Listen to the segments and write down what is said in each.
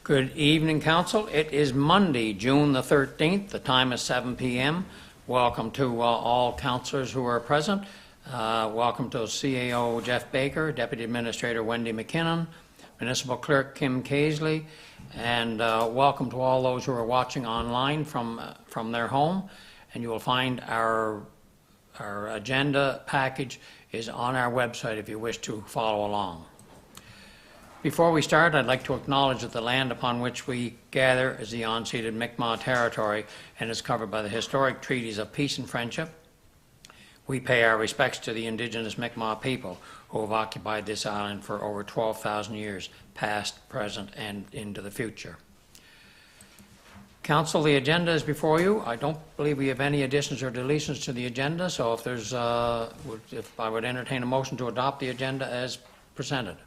Good evening, Council. It is Monday, June the 13th. The time is 7 p.m. Welcome to all councilors who are present. Welcome to CAO Jeff Baker, Deputy Administrator Wendy McKinnon, Municipal Clerk Kim Casely, and welcome to all those who are watching online from their home. And you will find our agenda package is on our website if you wish to follow along. Before we start, I'd like to acknowledge that the land upon which we gather is the unceded Mi'kmaq territory and is covered by the historic treaties of peace and friendship. We pay our respects to the indigenous Mi'kmaq people who have occupied this island for over 12,000 years, past, present, and into the future. Council, the agenda is before you. I don't believe we have any additions or deletions to the agenda, so if I would entertain a motion to adopt the agenda as presented.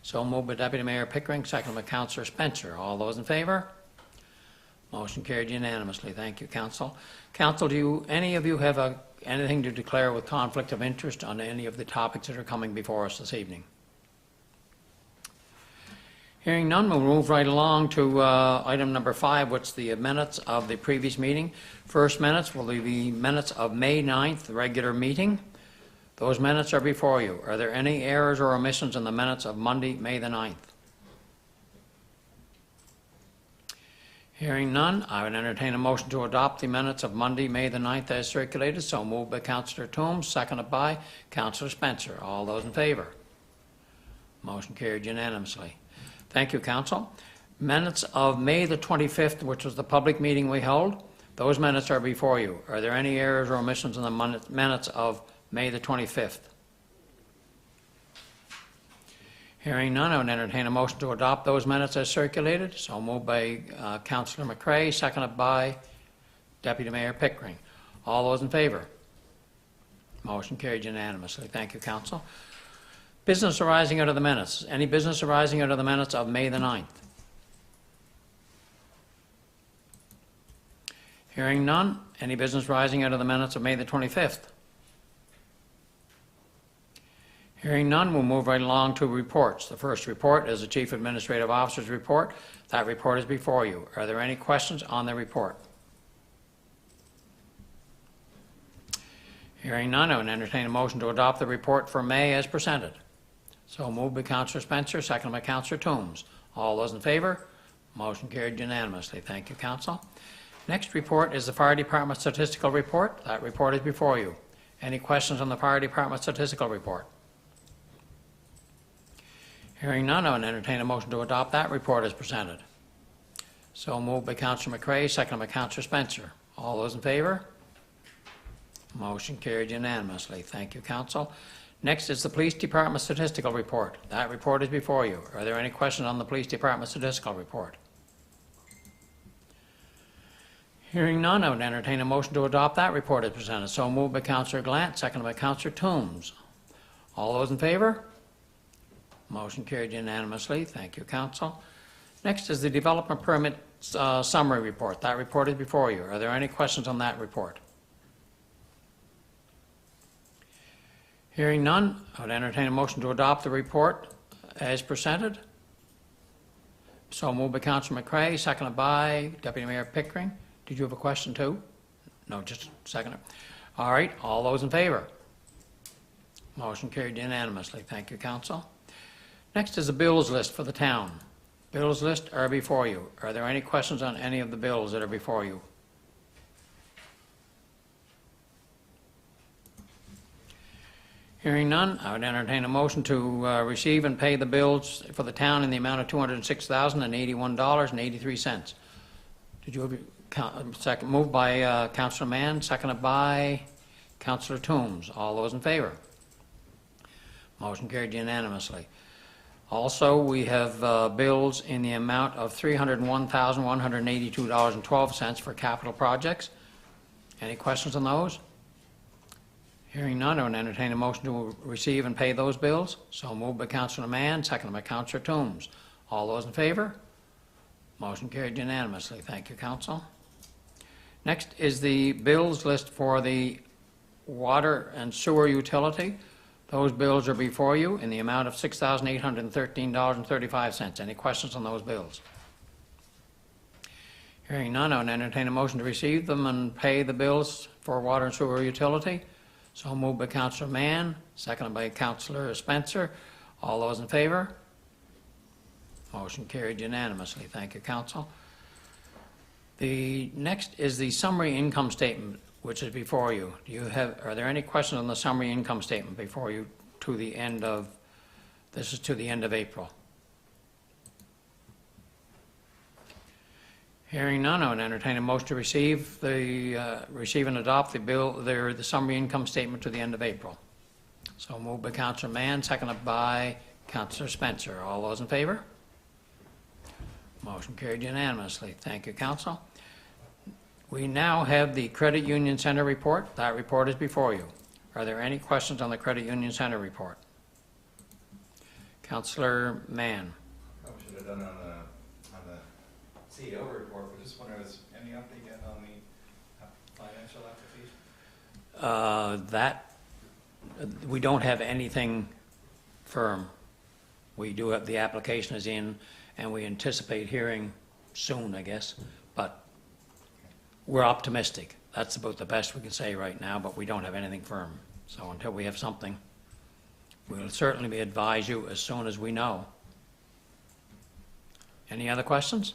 So moved by Deputy Mayor Pickering, second by Councillor Spencer. All those in favor? Motion carried unanimously. Thank you, Council. Council, do any of you have anything to declare with conflict of interest on any of the topics that are coming before us this evening? Hearing none, we'll move right along to item number 5, which is the minutes of the previous meeting. First minutes will be the minutes of May 9th, the regular meeting. Those minutes are before you. Are there any errors or omissions in the minutes of Monday, May the 9th? Hearing none, I would entertain a motion to adopt the minutes of Monday, May the 9th as circulated. So moved by Councillor Toombs, seconded by Councillor Spencer. All those in favor? Motion carried unanimously. Thank you, Council. Minutes of May the 25th, which was the public meeting we held. Those minutes are before you. Are there any errors or omissions in the minutes of May the 25th? Hearing none, I would entertain a motion to adopt those minutes as circulated. So moved by Councillor McCrae, seconded by Deputy Mayor Pickering. All those in favor? Motion carried unanimously. Thank you, Council. Business arising out of the minutes. Any business arising out of the minutes of May the 9th? Hearing none. Any business arising out of the minutes of May the 25th? Hearing none, we'll move right along to reports. The first report is the Chief Administrative Officer's report. That report is before you. Are there any questions on the report? Hearing none, I would entertain a motion to adopt the report for May as presented. So moved by Councillor Spencer, seconded by Councillor Toombs. All those in favor? Motion carried unanimously. Thank you, Council. Next report is the Fire Department Statistical Report. That report is before you. Any questions on the Fire Department Statistical Report? Hearing none, I would entertain a motion to adopt that report as presented. So moved by Councillor McCrae, seconded by Councillor Spencer. All those in favor? Motion carried unanimously. Thank you, Council. Next is the Police Department Statistical Report. That report is before you. Are there any questions on the Police Department Statistical Report? Hearing none, I would entertain a motion to adopt that report as presented. So moved by Councillor Glant, seconded by Councillor Toombs. All those in favor? Motion carried unanimously. Thank you, Council. Next is the Development Permit Summary Report. That report is before you. Are there any questions on that report? Hearing none, I would entertain a motion to adopt the report as presented. So moved by Councillor McCrae, seconded by Deputy Mayor Pickering. Did you have a question too? No, just a second. All right, all those in favor? Motion carried unanimously. Thank you, Council. Next is the bills list for the town. Bills list are before you. Are there any questions on any of the bills that are before you? Hearing none, I would entertain a motion to receive and pay the bills for the town in the amount of $206,081.83. Did you have second? Moved by Councillor Mann, seconded by Councillor Toombs. All those in favor? Motion carried unanimously. Also, we have bills in the amount of $301,182.12 for capital projects. Any questions on those? Hearing none, I would entertain a motion to receive and pay those bills. So moved by Councillor Mann, seconded by Councillor Toombs. All those in favor? Motion carried unanimously. Thank you, Council. Next is the bills list for the water and sewer utility. Those bills are before you in the amount of $6,813.35. Any questions on those bills? Hearing none, I would entertain a motion to receive them and pay the bills for water and sewer utility. So moved by Councillor Mann, seconded by Councillor Spencer. All those in favor? Motion carried unanimously. Thank you, Council. The next is the summary income statement, which is before you. Are there any questions on the summary income statement before you to the end of, this is to the end of April? Hearing none, I would entertain a motion to receive and adopt the summary income statement to the end of April. So moved by Councillor Mann, seconded by Councillor Spencer. All those in favor? Motion carried unanimously. Thank you, Council. We now have the Credit Union Center report. That report is before you. Are there any questions on the Credit Union Center report? Councillor Mann. Probably should have done on the CEO report, but just wonder, is any update yet on the financial application? We don't have anything firm. We do have, the application is in, and we anticipate hearing soon, I guess, but we're optimistic. That's about the best we can say right now, but we don't have anything firm. So until we have something, we'll certainly advise you as soon as we know. Any other questions?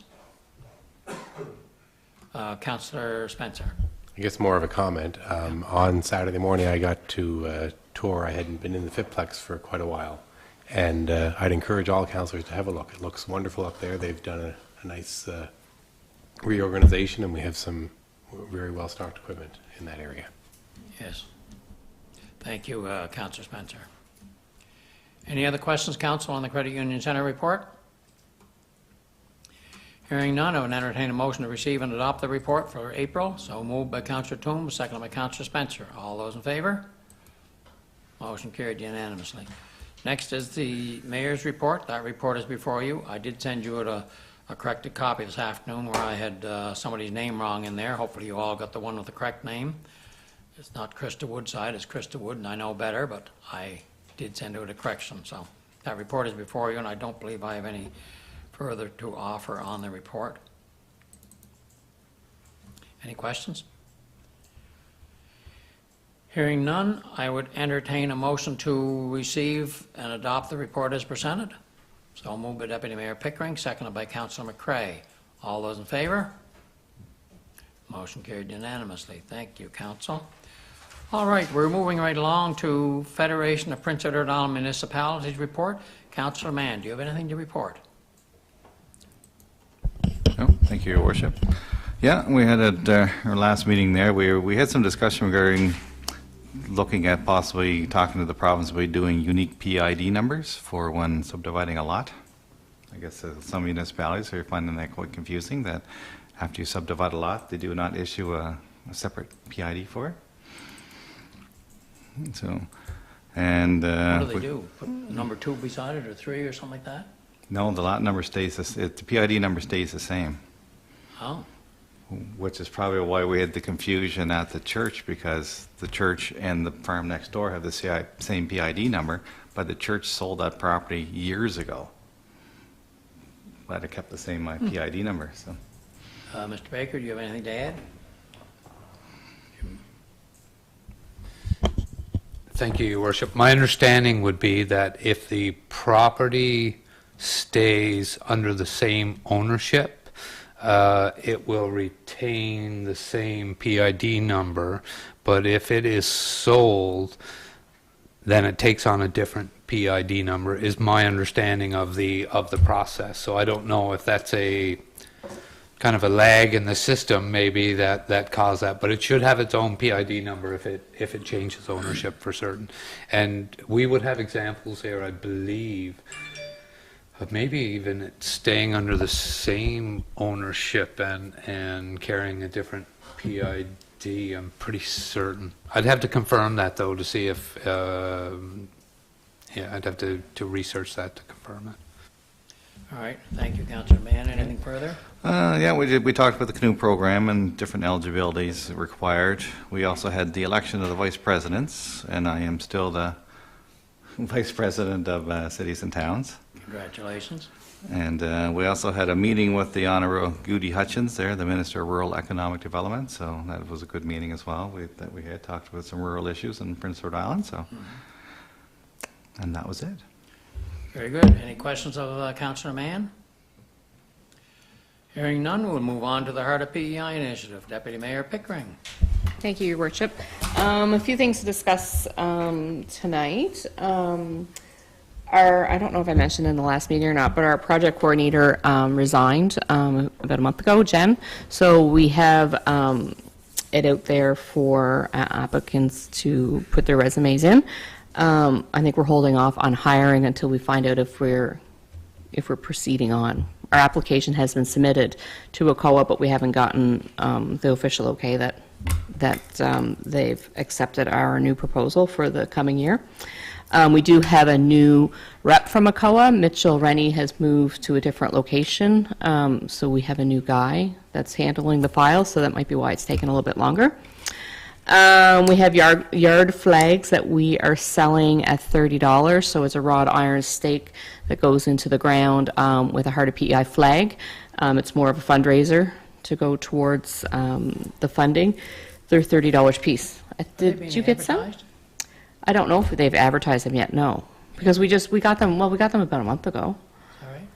Councillor Spencer. I guess more of a comment. On Saturday morning, I got to tour. I hadn't been in the Fitplex for quite a while, and I'd encourage all councillors to have a look. It looks wonderful up there. They've done a nice reorganization, and we have some very well-stocked equipment in that area. Yes. Thank you, Councillor Spencer. Any other questions, Council, on the Credit Union Center report? Hearing none, I would entertain a motion to receive and adopt the report for April. So moved by Councillor Toombs, seconded by Councillor Spencer. All those in favor? Motion carried unanimously. Next is the Mayor's report. That report is before you. I did send you a corrected copy this afternoon where I had somebody's name wrong in there. Hopefully you all got the one with the correct name. It's not Krista Woodside, it's Krista Wood, and I know better, but I did send out a correction. So that report is before you, and I don't believe I have any further to offer on the report. Any questions? Hearing none, I would entertain a motion to receive and adopt the report as presented. So moved by Deputy Mayor Pickering, seconded by Councillor McCrae. All those in favor? Motion carried unanimously. Thank you, Council. All right, we're moving right along to Federation of Prince Edward Island Municipalities report. Councillor Mann, do you have anything to report? Oh, thank you, Your Worship. Yeah, we had at our last meeting there, we had some discussion regarding looking at possibly talking to the province about doing unique PID numbers for when subdividing a lot. I guess some municipalities are finding that quite confusing, that after you subdivide a lot, they do not issue a separate PID for it. So, and what do they do? Put number 2 beside it, or 3, or something like that? No, the lot number stays, the PID number stays the same. Oh. Which is probably why we had the confusion at the church, because the church and the farm next door have the same PID number, but the church sold that property years ago. But it kept the same PID number. So, Mr. Baker, do you have anything to add? Thank you, Your Worship. My understanding would be that if the property stays under the same ownership, it will retain the same PID number, but if it is sold, then it takes on a different PID number, is my understanding of the process. So I don't know if that's a kind of a lag in the system maybe that caused that, but it should have its own PID number if it changes ownership for certain. And we would have examples here, I believe, of maybe even it staying under the same ownership and carrying a different PID. I'm pretty certain. I'd have to confirm that though to see if yeah, I'd have to research that to confirm it. All right, thank you, Councillor Mann. Anything further? yeah, we talked about the canoe program and different eligibilities required. We also had the election of the vice presidents, and I am still the Vice President of Cities and Towns. Congratulations. And we also had a meeting with the Honourable Goody Hutchins there, the Minister of Rural Economic Development, so that was a good meeting as well. We had talked about some rural issues in Prince Edward Island, so, and that was it. Very good. Any questions of Councillor Mann? Hearing none, we'll move on to the Heart of PEI initiative. Deputy Mayor Pickering. Thank you, Your Worship. A few things to discuss tonight. I don't know if I mentioned in the last meeting or not, but our project coordinator resigned about a month ago, Jen. So we have it out there for applicants to put their resumes in. I think we're holding off on hiring until we find out if we're proceeding on. Our application has been submitted to ACOA, but we haven't gotten the official okay that they've accepted our new proposal for the coming year. We do have a new rep from ACOA. Mitchell Rennie has moved to a different location, so we have a new guy that's handling the file, so that might be why it's taken a little bit longer. We have yard flags that we are selling at $30, so it's a wrought iron stake that goes into the ground with a Heart of PEI flag. It's more of a fundraiser to go towards the funding. They're $30 piece. Did you get some? I don't know if they've advertised them yet, no. Because we got them about a month ago. All right.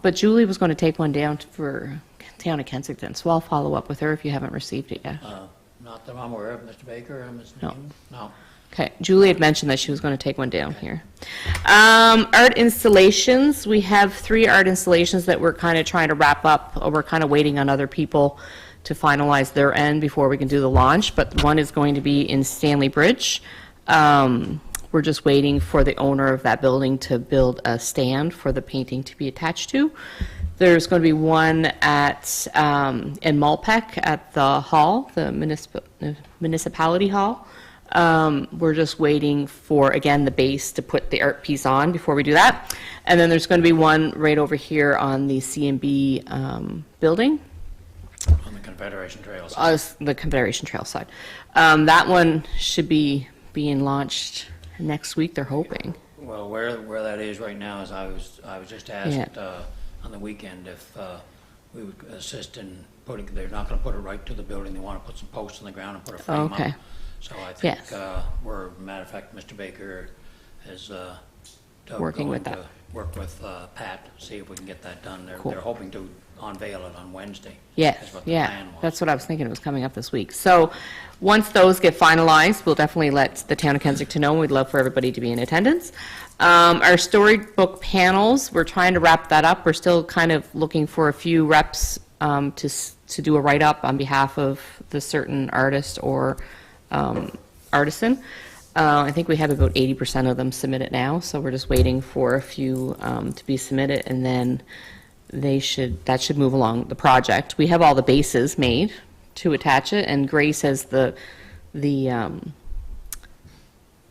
But Julie was going to take one down for town of Kensington, so I'll follow up with her if you haven't received it yet. Not that I'm aware of, Mr. Baker, Ms. No. Newman? No. Okay, Julie had mentioned that she was going to take one down here. Art installations, we have 3 art installations that we're kind of trying to wrap up, or we're kind of waiting on other people to finalize their end before we can do the launch, but one is going to be in Stanley Bridge. We're just waiting for the owner of that building to build a stand for the painting to be attached to. There's going to be one at in Malpeque at the hall, the municipality hall. We're just waiting for, again, the base to put the art piece on before we do that. And then there's going to be one right over here on the C&B building. On the Confederation Trail side. The Confederation Trail side. That one should be being launched next week, they're hoping. Well, where that is right now is I was just asked on the weekend if we would assist in putting, they're not going to put it right to the building, they want to put some posts in the ground and put a frame up. Okay. So I think Yes. matter of fact, Mr. Baker is Working with that. Work with Pat, see if we can get that done. Cool. They're hoping to unveil it on Wednesday. Yes, is what the yeah, plan was. that's what I was thinking, it was coming up this week. So, once those get finalized, we'll definitely let the town of Kensington know, and we'd love for everybody to be in attendance. Our storybook panels, we're trying to wrap that up. We're still kind of looking for a few reps to do a write-up on behalf of the certain artist or artisan. I think we have about 80% of them submitted now, so we're just waiting for a few to be submitted, and then that should move along the project. We have all the bases made to attach it, and Grace has the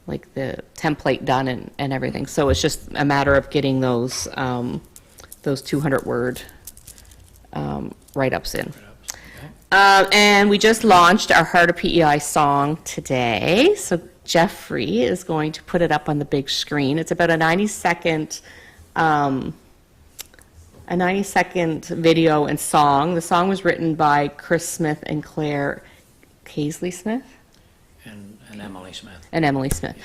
template done and everything. So it's just a matter of getting those 200-word write-ups in. And we just launched our Heart of PEI song today, so Jeffrey is going to put it up on the big screen. It's about a 90-second video and song. The song was written by Chris Smith and Claire Casely Smith. And Emily Smith. And Emily Smith.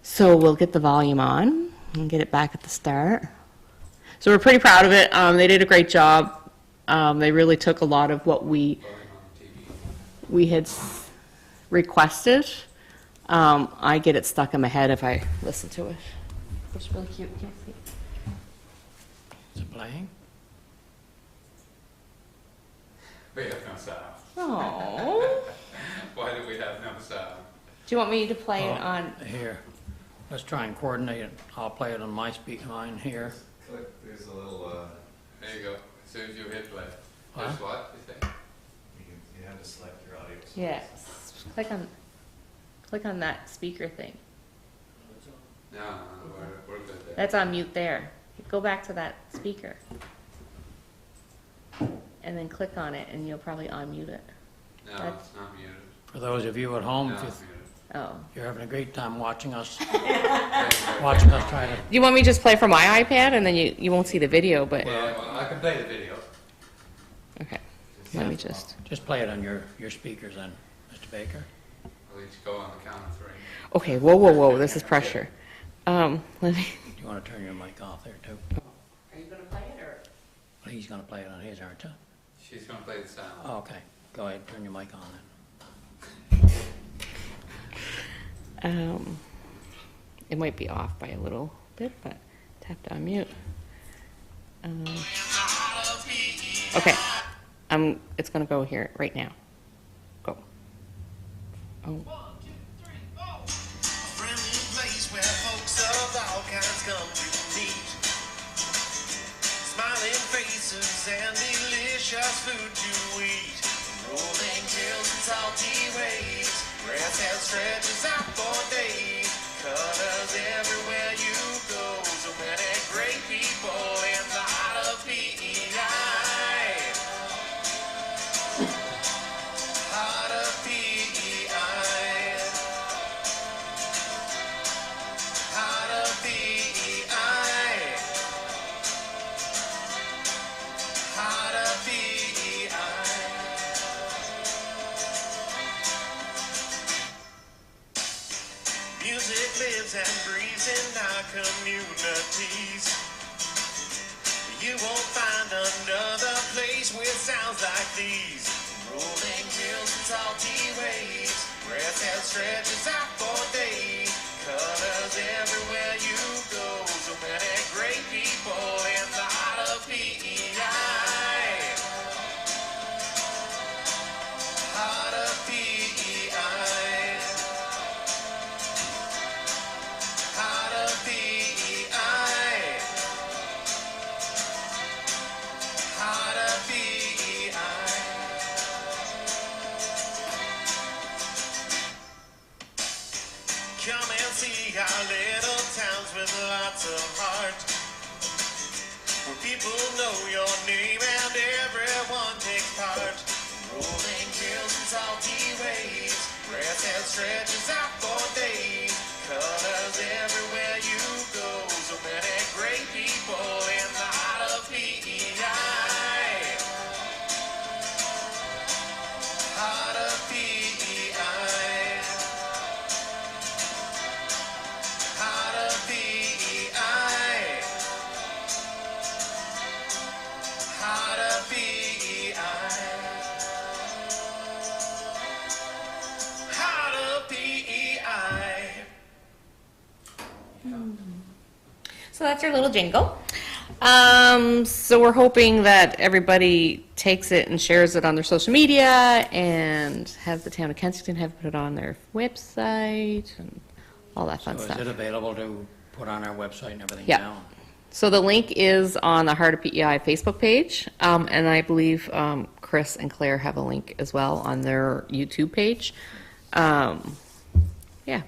So we'll get the volume on and get it back at the start. So we're pretty proud of it. They did a great job. They really took a lot of what we had requested. I get it stuck in my head if I listen to it. It's really cute. Can you see? Is it playing? We have no sound. Oh. Why do we have no sound? Do you want me to play it on? Here, let's try and coordinate it. I'll play it on my mine here. There's a little, There you go. As soon as you hit play. Huh? Just what, you say? you have to select your audio. Yes. Click on that speaker thing. No, we're good there. That's on mute there. Go back to that speaker. And then click on it and you'll probably unmute it. No, That's- it's not muted. For those of you at home, No, if you it's muted. Oh. You're having a great time watching us try to... You want me to just play from my iPad and then you won't see the video, but, Yeah, well, I can play the video. okay. Let me just, Just play it on your speakers then, Mr. Baker. I'll let you go on the count of 3. okay, whoa, this is pressure. Let me. You want to turn your mic off there too? Are you gonna play it or? Well, he's going to play it on his, aren't you? She's going to play the sound. Oh, okay, go ahead, turn your mic on then. It might be off by a little bit, but tap to unmute. Okay, it's gonna go here right now. Go. Oh. Friendly place where folks of all kinds come to meet. Smiling faces and delicious food to eat. Rolling hills and salty waves. Grass that stretches out for days. Colors everywhere you go. So many great people in the heart of PEI. Heart of PEI. Heart of PEI. Heart of PEI. Music lives and breathes in our communities. You won't find another place with sounds like these. Rolling hills and salty waves. Grass that stretches out for days. Colors everywhere you go. So many great people in the heart of PEI. Heart of PEI. Heart of PEI. Heart of PEI. Come and see our little towns with lots of heart. Where people know your name and everyone takes part. Rolling hills and salty waves. Grass that stretches out for days. Colors everywhere you go. So many great people in the heart of PEI. Heart of PEI. Heart of PEI. Heart of PEI. Heart of PEI. So that's your little jingle. So we're hoping that everybody takes it and shares it on their social media and has the town of Kensington have put it on their website and all that fun So is stuff. it available to put on our website and everything Yeah. now? So the link is on the Heart of PEI Facebook page, and I believe Chris and Claire have a link as well on their YouTube page. Yeah,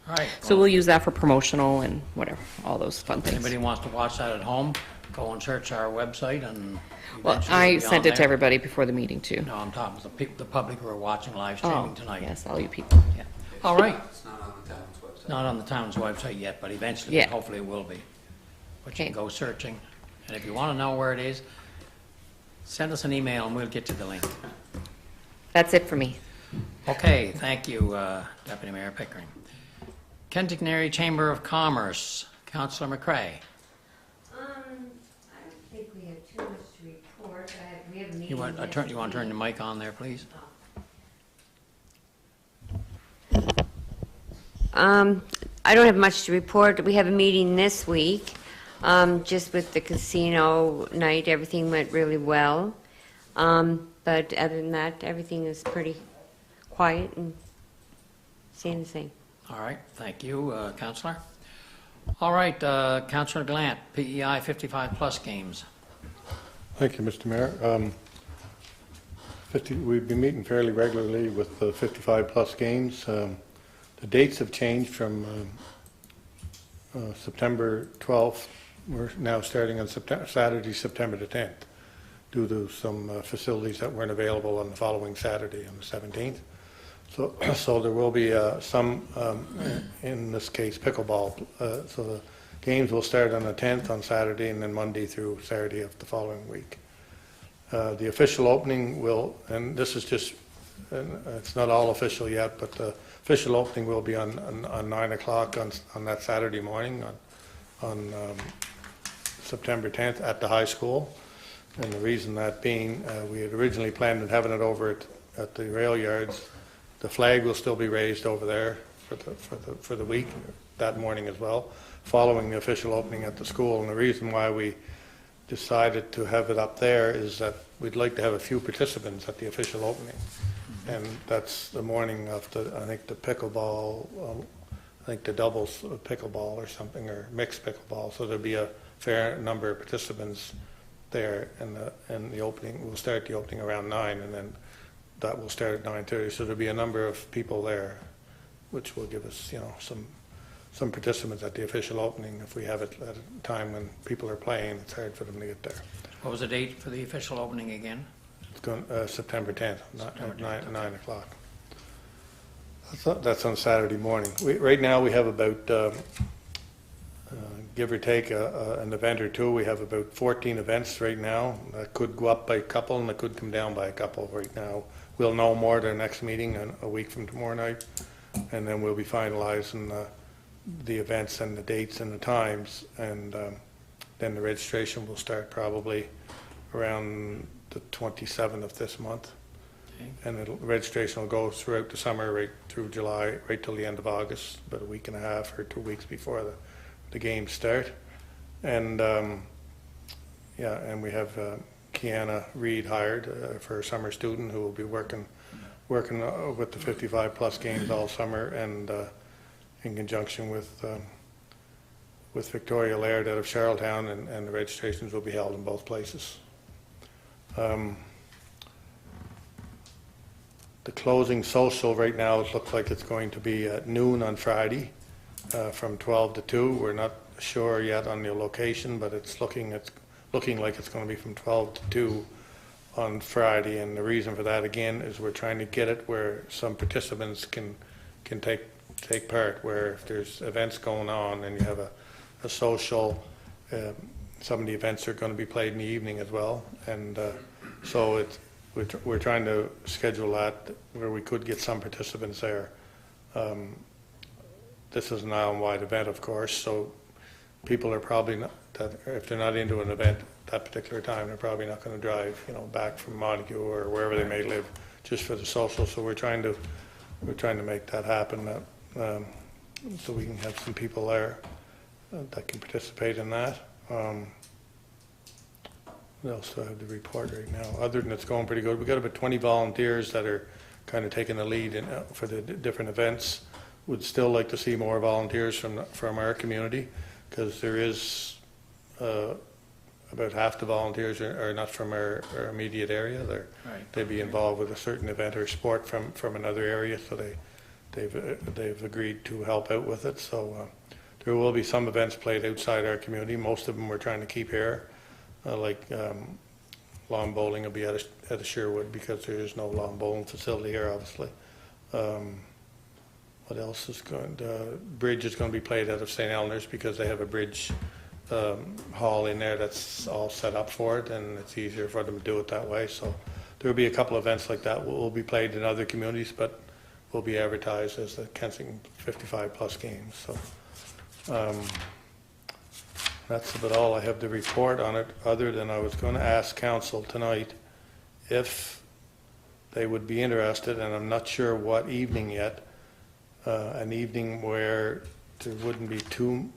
All right. so we'll use that for promotional and whatever, all those fun things. Anybody wants to watch that at home, go and search our website and Well, eventually I it'll be sent on it to there. everybody before the meeting too. No, I'm talking to the public who are watching live Oh, streaming tonight. yes, all you people. Yeah. All right. It's not on the town's website. Not on the town's website yet, but eventually, Yeah. hopefully it will be. But you Okay. can go searching, and if you want to know where it is, send us an email and we'll get you the link. That's it for me. Okay, thank you, Deputy Mayor Pickering. Kensington Area Chamber of Commerce, Councillor McCray. I don't think we have too much to report. We have a meeting. You want to turn the mic on there, please? I don't have much to report. We have a meeting this week, just with the casino night. Everything went really well. But other than that, everything is pretty quiet and staying the same. All right, thank you, Councillor. All right, Councillor Glant, PEI 55-plus games. Thank you, Mr. Mayor. We've been meeting fairly regularly with the 55-plus games. The dates have changed from September 12th. We're now starting on Saturday, September the 10th, due to some facilities that weren't available on the following Saturday, on the 17th. So there will be some, in this case, pickleball. So the games will start on the 10th on Saturday, and then Monday through Saturday of the following week. The official opening will, and this is just, it's not all official yet, but the official opening will be on 9 o'clock on that Saturday morning on September 10th at the high school. And the reason that being, we had originally planned on having it over at the rail yards. The flag will still be raised over there for the week, that morning as well, following the official opening at the school. And the reason why we decided to have it up there is that we'd like to have a few participants at the official opening. And that's the morning of I think the pickleball, I think the doubles pickleball or something, or mixed pickleball. So there'll be a fair number of participants there, and the opening, we'll start the opening around 9, and then that will start at 9:30. So there'll be a number of people there, which will give us, some participants at the official opening. If we have it at a time when people are playing, it's hard for them to get there. What was the date for the official opening again? It's going, September 10th, September 10th, at 9 o'clock. That's on Saturday morning. Right now, we have about, give or take, an event or two. We have about 14 events right now. That could go up by a couple, and that could come down by a couple right now. We'll know more at our next meeting a week from tomorrow night, and then we'll be finalizing the events and the dates and the times, and then the registration will start probably around the 27th of this month. Okay. And registration will go throughout the summer, right through July, right till the end of August, about a week and a half or 2 weeks before the games start. And and we have Kiana Reed hired for a summer student who will be working with the 55 plus games all summer, and in conjunction with Victoria Laird out of Charlottetown, and the registrations will be held in both places. The closing social right now, it looks like it's going to be at noon on Friday, from 12 to 2. We're not sure yet on the location, but it's looking like it's going to be from 12 to 2 on Friday. And the reason for that, again, is we're trying to get it where some participants can take part, where if there's events going on and you have a social, some of the events are going to be played in the evening as well. And so we're trying to schedule that where we could get some participants there. This is an island-wide event, of course, so people are probably not, if they're not into an event that particular time, they're probably not going to drive, back from Montague or wherever they may live just for the social. So we're trying to make that happen, so we can have some people there that can participate in that. What else do I have to report right now? Other than it's going pretty good, we've got about 20 volunteers that are kind of taking the lead for the different events. Would still like to see more volunteers from our community, because there is about half the volunteers are not from our immediate area. They'd be involved with a certain event or sport from another area, so they've agreed to help out with it. So there will be some events played outside our community. Most of them we're trying to keep here, like lawn bowling will be at a Sherwood, because there is no lawn bowling facility here, obviously. What else is going? Bridge is going to be played out of St. Eleanor's, because they have a bridge hall in there that's all set up for it, and it's easier for them to do it that way. So there will be a couple of events like that will be played in other communities, but will be advertised as the Kensington 55 plus games. So that's about all I have to report on it, other than I was going to ask council tonight if they would be interested, and I'm not sure what evening yet, an evening where there wouldn't be too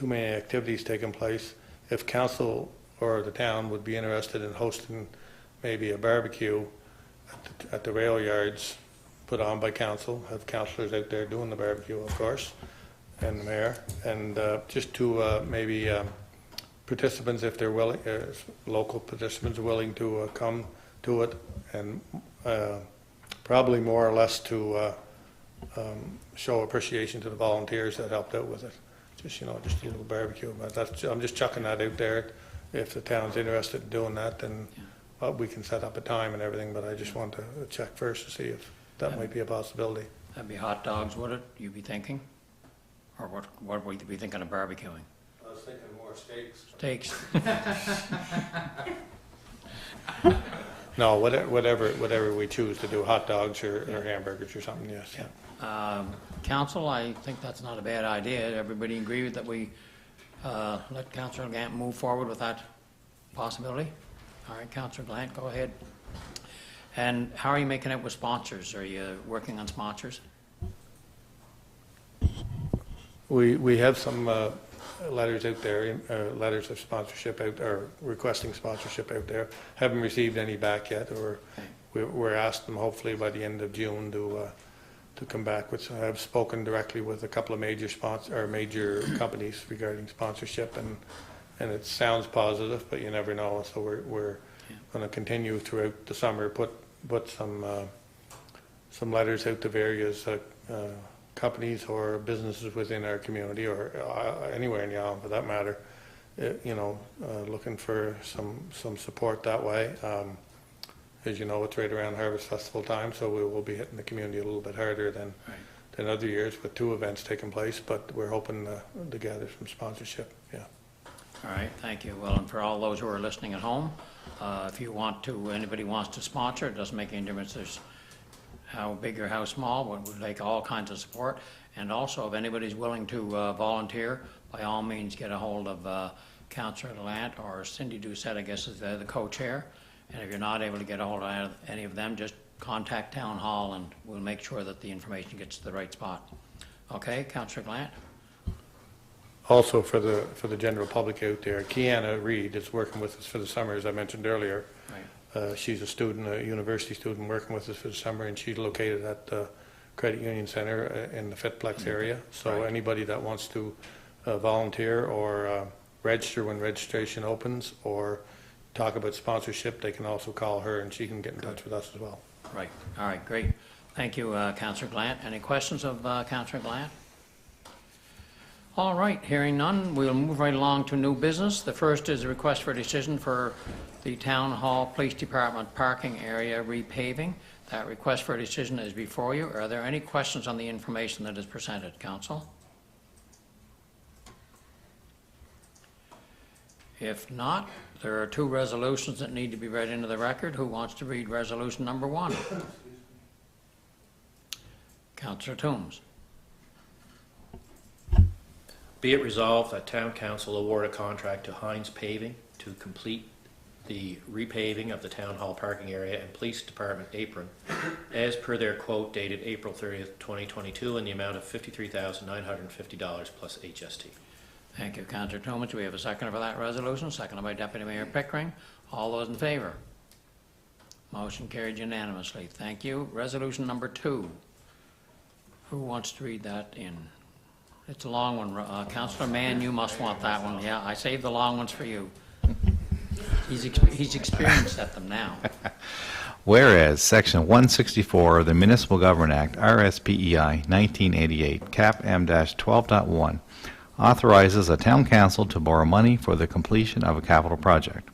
many activities taking place. If council or the town would be interested in hosting maybe a barbecue at the rail yards, put on by council, have councillors out there doing the barbecue, of course, and the mayor, and just to maybe participants, if they're willing, local participants are willing to come to it, and probably more or less to show appreciation to the volunteers that helped out with it. Just, just a little barbecue. But I'm just chucking that out there. If the town's interested in doing that, then we can set up a time and everything, but I just want to check first to see that might be a possibility. That'd be hot dogs, would it, you be thinking? Or what would you be thinking of barbecuing? I was thinking more steaks. Steaks? No, whatever we choose to do, hot dogs or hamburgers or something, yes. Council, I think that's not a bad idea. Everybody agree that we let Councillor Gant move forward with that possibility? All right, Councillor Glant, go ahead. And how are you making it with sponsors? Are you working on sponsors? We have some letters out there, letters of sponsorship out, or requesting sponsorship out there. Haven't received any back yet, or we're asked them hopefully by the end of June to come back with. I've spoken directly with a couple of major major companies regarding sponsorship, and it sounds positive, but you never know. So we're going to continue throughout the summer, put some letters out to various companies or businesses within our community, or anywhere in the island for that matter, looking for some support that way. As you know, it's right around Harvest Festival time, so we will be hitting the community a little bit harder than other years with 2 events taking place, but we're hoping to gather some sponsorship, yeah. All right, thank you. Well, and for all those who are listening at home, if you want to, anybody wants to sponsor, it doesn't make any difference there's how big or how small, we'd like all kinds of support. And also, if anybody's willing to volunteer, by all means get a hold of Councillor Lant or Cindy Doucette, I guess is the co-chair. And if you're not able to get a hold of any of them, just contact Town Hall and we'll make sure that the information gets to the right spot. Okay, Councillor Glant? Also for the general public out there, Kiana Reed is working with us for the summer, as I mentioned earlier. Right. She's a student, a university student working with us for the summer, and she's located at the Credit Union Center in the Fitplex area. So Right. anybody that wants to volunteer or register when registration opens or talk about sponsorship, they can also call her and she can get in touch with us as well. Right, all right, great. Thank you, Councillor Glant. Any questions of Councillor Glant? All right, hearing none, we'll move right along to new business. The first is a request for a decision for the Town Hall Police Department parking area repaving. That request for a decision is before you. Are there any questions on the information that is presented, Council? If not, there are 2 resolutions that need to be read into the record. Who wants to read resolution number 1? Councillor Toombs. Be it resolved that Town Council award a contract to Hines Paving to complete the repaving of the Town Hall parking area and Police Department apron as per their quote dated April 30th, 2022 in the amount of $53,950 plus HST. Thank you, Councillor Toombs. We have a second for that resolution, seconded by Deputy Mayor Pickering. All those in favor? Motion carried unanimously. Thank you. Resolution number 2. Who wants to read that in? It's a long one. Councillor Mann, you must want that one. Yeah, I saved the long ones for you. He's experienced at them now. Whereas Section 164 of the Municipal Government Act, RSPEI 1988, Cap M-12.1, authorizes a town council to borrow money for the completion of a capital project.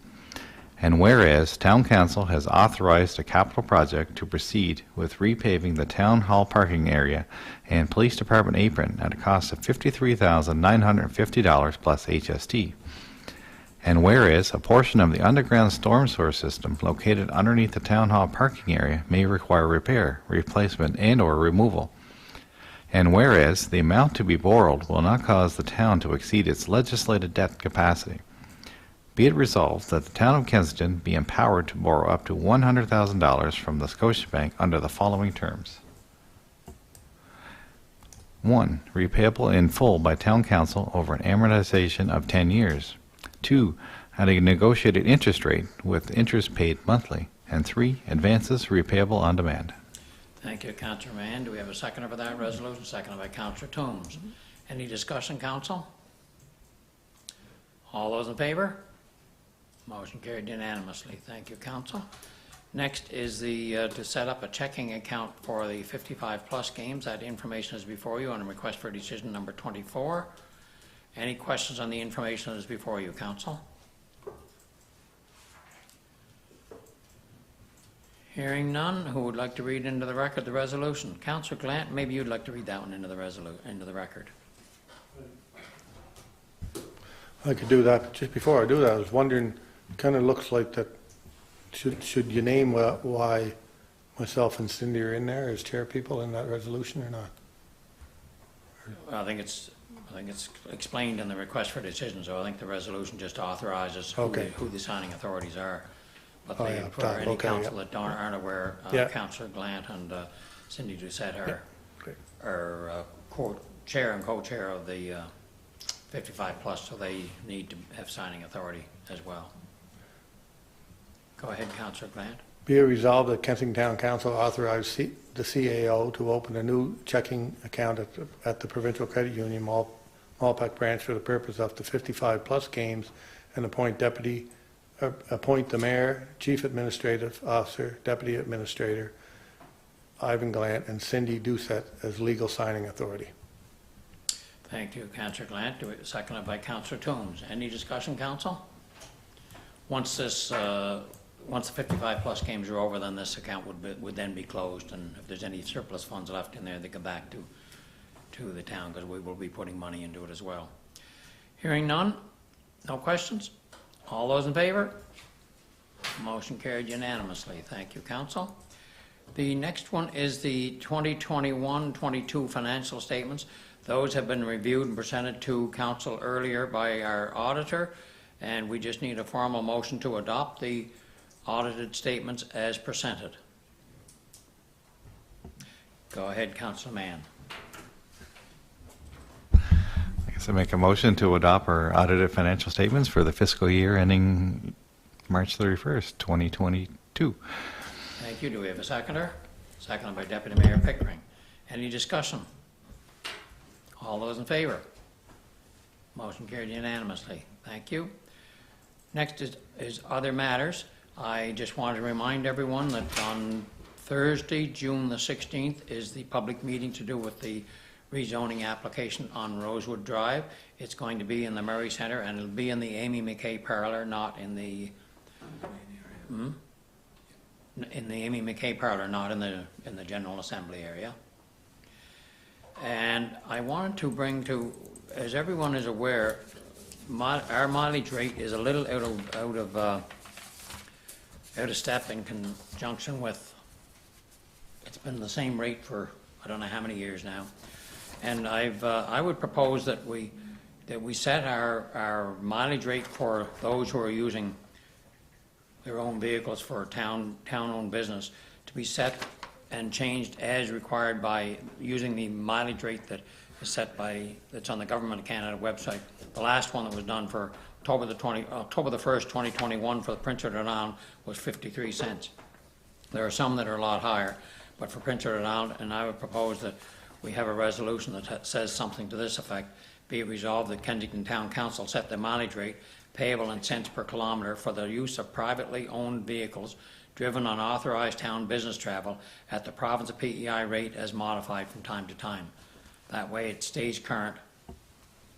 And whereas Town Council has authorized a capital project to proceed with repaving the Town Hall parking area and Police Department apron at a cost of $53,950 plus HST. And whereas a portion of the underground storm sewer system located underneath the Town Hall parking area may require repair, replacement, and/or removal. And whereas the amount to be borrowed will not cause the town to exceed its legislated debt capacity. Be it resolved that the town of Kensington be empowered to borrow up to $100,000 from the Scotiabank under the following terms. 1. Repayable in full by town council over an amortization of 10 years. 2. At a negotiated interest rate with interest paid monthly. And 3. Advances repayable on demand. Thank you, Councillor Mann. Do we have a seconder for that resolution? Seconded by Councillor Toombs. Any discussion, Council? All those in favor? Motion carried unanimously. Thank you, Council. Next is to set up a checking account for the 55-plus games. That information is before you on a request for decision number 24. Any questions on the information that is before you, Council? Hearing none, who would like to read into the record the resolution? Councillor Glant, maybe you'd like to read that one into the record. I could do that. Just before I do that, I was wondering, kind of looks like that, should you name why myself and Cindy are in there as chair people in that resolution or not? I think it's explained in the request for decision, so I think the resolution just authorizes who the signing authorities are. But Oh, yeah, for any okay, council that aren't aware, Yeah. Councillor Glant and Cindy Doucette Great. are chair and co-chair of the 55 plus, so they need to have signing authority as well. Go ahead, Councillor Glant. Be it resolved that Kensington Town Council authorize the CAO to open a new checking account at the Provincial Credit Union Malpeque branch for the purpose of the 55 plus games and appoint the mayor, chief administrative officer, deputy administrator, Ivan Glant, and Cindy Doucette as legal signing authority. Thank you, Councillor Glant. Seconded by Councillor Toombs. Any discussion, Council? Once the 55 plus games are over, then this account would then be closed, and if there's any surplus funds left in there, they go back to the town, because we will be putting money into it as well. Hearing none, no questions? All those in favor? Motion carried unanimously. Thank you, Council. The next one is the 2021-22 financial statements. Those have been reviewed and presented to Council earlier by our auditor, and we just need a formal motion to adopt the audited statements as presented. Go ahead, Councillor Mann. I guess I make a motion to adopt our audited financial statements for the fiscal year ending March 31st, 2022. Thank you. Do we have a seconder? Seconded by Deputy Mayor Pickering. Any discussion? All those in favor? Motion carried unanimously. Thank you. Next is other matters. I just wanted to remind everyone that on Thursday, June the 16th, is the public meeting to do with the rezoning application on Rosewood Drive. It's going to be in the Murray Center, and it'll be in the Amy McKay parlor, not in the in the Amy McKay parlor, not in the General Assembly area. And I wanted to bring to, as everyone is aware, our mileage rate is a little out of step in conjunction with, it's been the same rate for I don't know how many years now. And I would propose that we set our mileage rate for those who are using their own vehicles for town-owned business to be set and changed as required by using the mileage rate that is set that's on the Government of Canada website. The last one that was done for October the 1st, 2021 for the Prince Edward Island was 53 cents. There are some that are a lot higher, but for Prince Edward Island, and I would propose that we have a resolution that says something to this effect. Be it resolved that Kensington Town Council set the mileage rate payable in cents per kilometre for the use of privately owned vehicles driven on authorised town business travel at the province of PEI rate as modified from time to time. That way it stays current.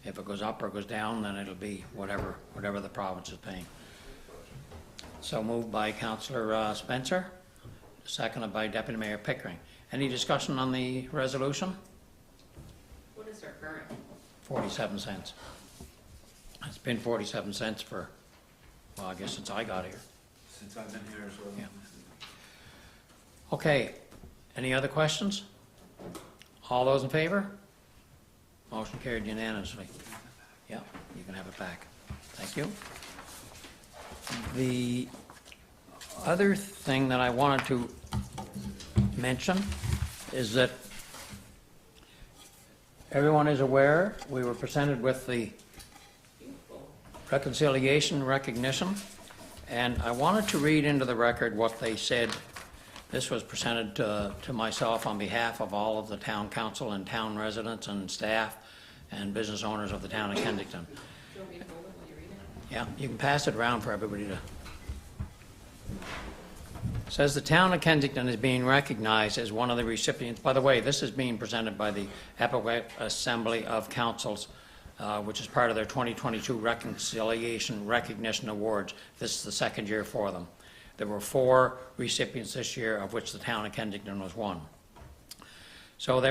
If it goes up or goes down, then it'll be whatever the province is paying. So moved by Councillor Spencer, seconded by Deputy Mayor Pickering. Any discussion on the resolution? What is our current? 47 cents. It's been 47 cents for, well, I guess since I got here. Since I've been here as well. Yeah. Okay, any other questions? All those in favor? Motion carried unanimously. Yeah, you can have it back. Thank you. The other thing that I wanted to mention is that everyone is aware we were presented with the reconciliation recognition, and I wanted to read into the record what they said. This was presented to myself on behalf of all of the town council and town residents and staff and business owners of the town of Kensington. Do you want me to hold it while you read it? Yeah, you can pass it around for everybody to. It says the town of Kensington is being recognized as one of the recipients. By the way, this is being presented by the Epic Assembly of Councils, which is part of their 2022 Reconciliation Recognition Awards. This is the second year for them. There were 4 recipients this year, of which the town of Kensington was one. So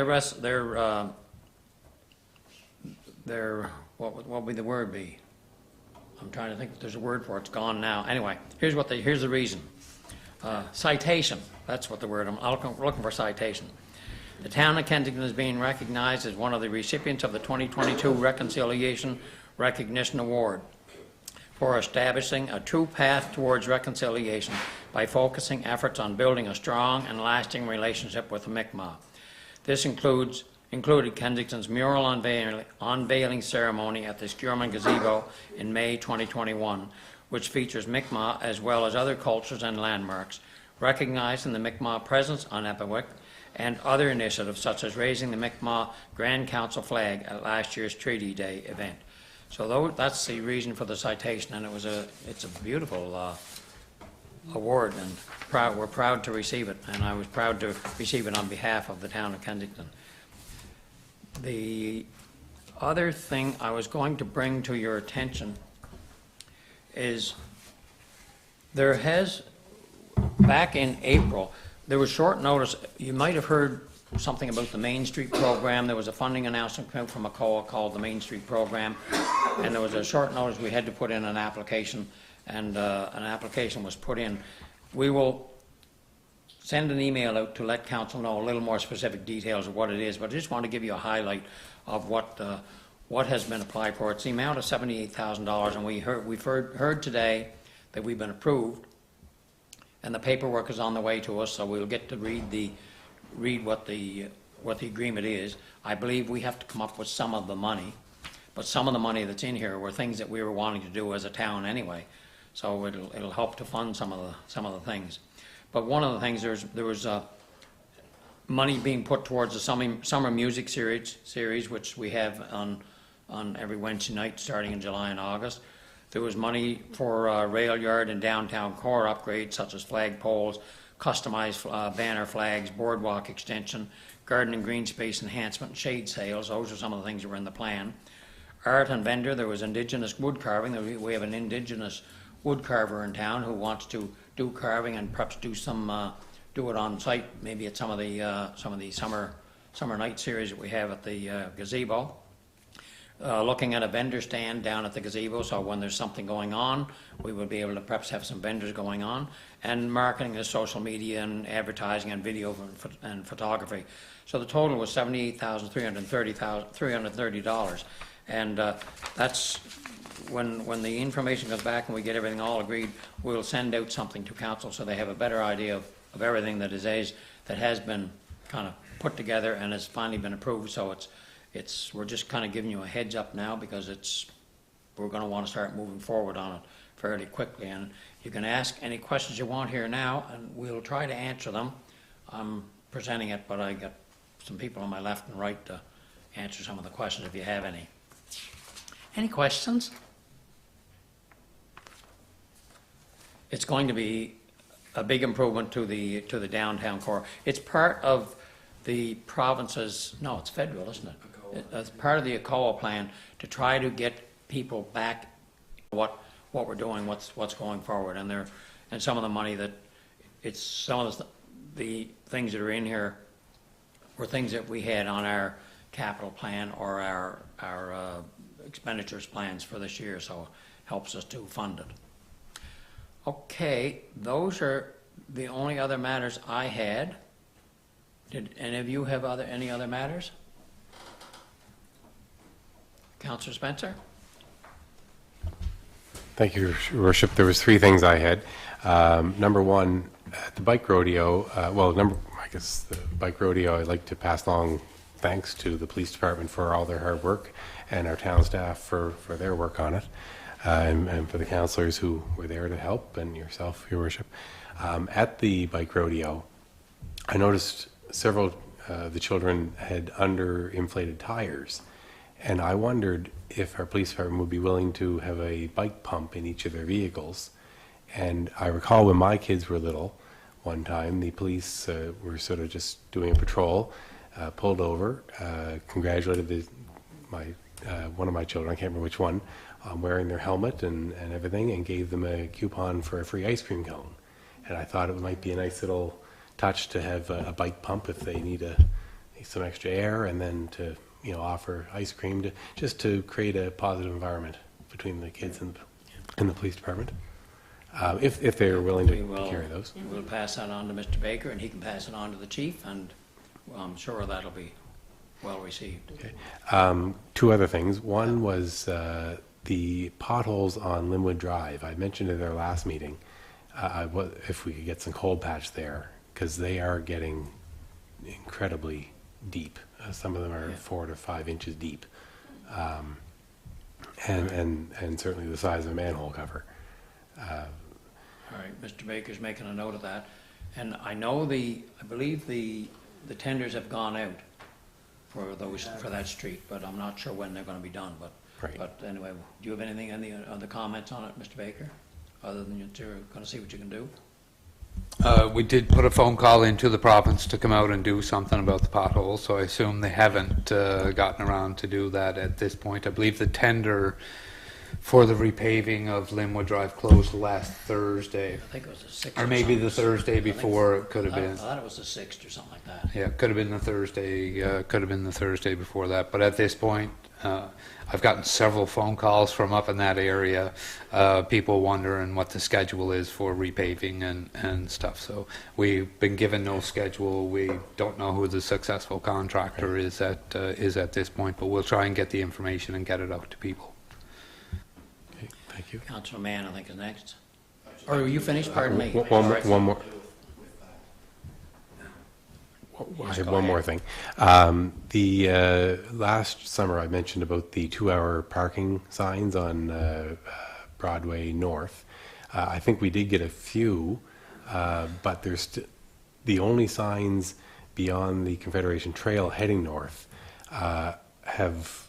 what would the word be? I'm trying to think if there's a word for it. It's gone now. Anyway, here's the reason. Citation. That's what the word. I'm looking for citation. The town of Kensington is being recognized as one of the recipients of the 2022 Reconciliation Recognition Award for establishing a true path towards reconciliation by focusing efforts on building a strong and lasting relationship with the Mi'kmaq. This included Kensington's mural unveiling ceremony at the Skjerman Gazebo in May 2021, which features Mi'kmaq as well as other cultures and landmarks, recognizing the Mi'kmaq presence on Epiwick, and other initiatives such as raising the Mi'kmaq Grand Council flag at last year's Treaty Day event. So that's the reason for the citation, and it's a beautiful award, and we're proud to receive it, and I was proud to receive it on behalf of the town of Kensington. The other thing I was going to bring to your attention is back in April, there was short notice. You might have heard something about the Main Street program. There was a funding announcement from ACOA called the Main Street program, and there was a short notice we had to put in an application, and an application was put in. We will send an email out to let council know a little more specific details of what it is, but I just want to give you a highlight of what has been applied for. It's the amount of $78,000, and we've heard today that we've been approved, and the paperwork is on the way to us, so we'll get to read what the agreement is. I believe we have to come up with some of the money, but some of the money that's in here were things that we were wanting to do as a town anyway, so it'll help to fund some of the things. But one of the things, there was money being put towards the summer music series, which we have on every Wednesday night starting in July and August. There was money for rail yard and downtown core upgrades such as flag poles, customized banner flags, boardwalk extension, garden and green space enhancement, and shade sales. Those are some of the things that were in the plan. Art and vendor, there was indigenous wood carving. We have an indigenous wood carver in town who wants to do carving and perhaps do it on site, maybe at some of the summer night series that we have at the gazebo. Looking at a vendor stand down at the gazebo, so when there's something going on, we would be able to perhaps have some vendors going on, and marketing of social media and advertising and video and photography. So the total was $78,330, and that's when the information comes back and we get everything all agreed, we'll send out something to council so they have a better idea of everything that has been kind of put together and has finally been approved. So we're just kind of giving you a heads up now because we're going to want to start moving forward on it fairly quickly. And you can ask any questions you want here now, and we'll try to answer them. I'm presenting it, but I got some people on my left and right to answer some of the questions if you have any. Any questions? It's going to be a big improvement to the downtown core. It's part of the province's, no, it's federal, isn't it? It's part of the ACOA plan to try to get people back what we're doing, what's going forward, and some of the money some of the things that are in here were things that we had on our capital plan or our expenditures plans for this year, so it helps us to fund it. Okay, those are the only other matters I had. Did any of you have any other matters? Councillor Spencer? Thank you, Your Worship. There was 3 things I had. Number one, at the bike rodeo, the bike rodeo, I'd like to pass along thanks to the police department for all their hard work and our town staff for their work on it, and for the councillors who were there to help, and yourself, Your Worship. At the bike rodeo, I noticed several the children had underinflated tires, and I wondered if our police department would be willing to have a bike pump in each of their vehicles. And I recall when my kids were little, one time the police were sort of just doing a patrol, pulled over, congratulated one of my children, I can't remember which one, wearing their helmet and everything, and gave them a coupon for a free ice cream cone. And I thought it might be a nice little touch to have a bike pump if they need some extra air, and then to, offer ice cream just to create a positive environment between the kids and the police department. If they're willing to carry those. We'll pass that on to Mr. Baker, and he can pass it on to the chief, and I'm sure that'll be well received. Okay. Two other things. One was the potholes on Linwood Drive. I mentioned at our last meeting, if we could get some cold patch there, because they are getting incredibly deep. Some of them are 4 to 5 inches deep, and certainly the size of a manhole cover. All right, Mr. Baker's making a note of that. And I know I believe the tenders have gone out for that street, but I'm not sure when they're gonna be done, but. Right. But anyway, do you have anything, any other comments on it, Mr. Baker? Other than you're gonna see what you can do? We did put a phone call into the province to come out and do something about the potholes, so I assume they haven't gotten around to do that at this point. I believe the tender for the repaving of Linwood Drive closed last Thursday, I think it was the 6th. or maybe the something. Thursday before it could have I been. thought it was the 6th or something like that. Yeah, could have been the Thursday before that. But at this point, I've gotten several phone calls from up in that area, people wondering what the schedule is for repaving and stuff. So we've been given no schedule. We don't know who the successful contractor is at this point, but we'll try and get the information and get it out to people. Okay, thank you. Councilor Mann, I think, is next. Or are you finished? Pardon me. One more. I have one more thing. The last summer I mentioned about the 2-hour parking signs on Broadway North. I think we did get a few, but there's the only signs beyond the Confederation Trail heading north have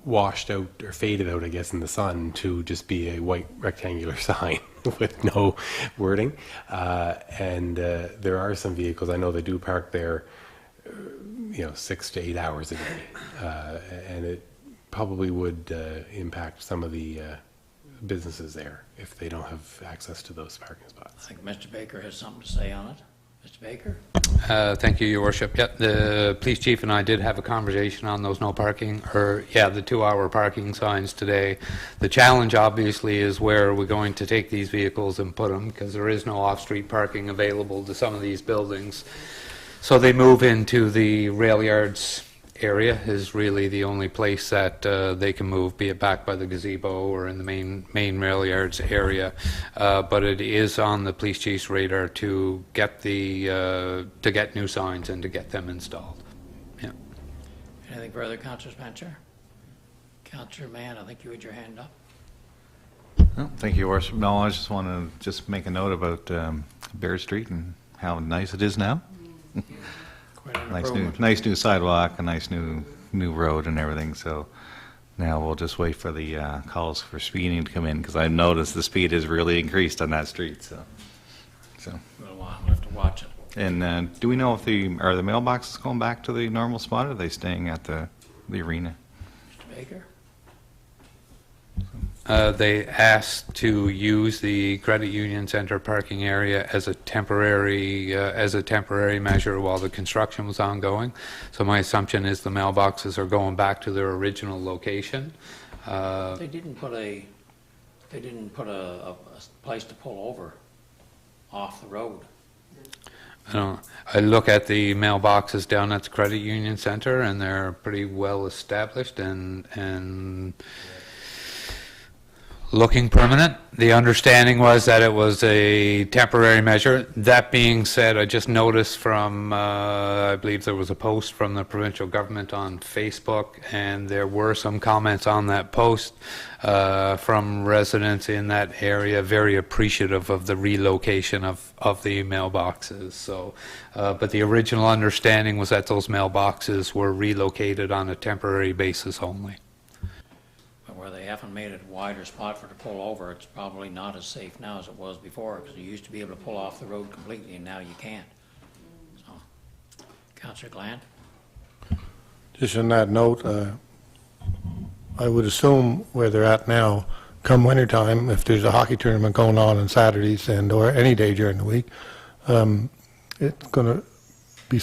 washed out or faded out, I guess, in the sun to just be a white rectangular sign with no wording. And there are some vehicles, I know they do park there, 6 to 8 hours a day. And it probably would impact some of the businesses there if they don't have access to those parking spots. I think Mr. Baker has something to say on it. Mr. Baker? Thank you, Your Worship. Yeah, the police chief and I did have a conversation on those the 2-hour parking signs today. The challenge, obviously, is where we're going to take these vehicles and put them, because there is no off-street parking available to some of these buildings. So they move into the rail yards area is really the only place that they can move, be it back by the gazebo or in the main rail yards area. But it is on the police chief's radar to get new signs and to get them installed. Yeah. Anything further, Councillor Spencer? Councillor Mann, I think you had your hand up. Oh, thank you, Your Worship. No, I just want to make a note about Bear Street and how nice it is now. Quite an improvement. Nice new sidewalk, a nice new road and everything. So now we'll just wait for the calls for speeding to come in, because I've noticed the speed has really increased on that street. So We'll have to watch it. and do we know if the mailboxes going back to the normal spot, or are they staying at the arena? Mr. Baker? They asked to use the credit union center parking area as a temporary measure while the construction was ongoing. So my assumption is the mailboxes are going back to their original location. They didn't put a place to pull over off the road. I look at the mailboxes down at the credit union center, and they're pretty well established and looking permanent. The understanding was that it was a temporary measure. That being said, I just noticed from, I believe there was a post from the provincial government on Facebook, and there were some comments on that post from residents in that area, very appreciative of the relocation of the mailboxes. So, but the original understanding was that those mailboxes were relocated on a temporary basis only. Where they haven't made it a wider spot for to pull over, it's probably not as safe now as it was before, because you used to be able to pull off the road completely, and now you can't. So, Councillor Glant? Just on that note, I would assume where they're at now, come wintertime, if there's a hockey tournament going on Saturdays or any day during the week, it's going to be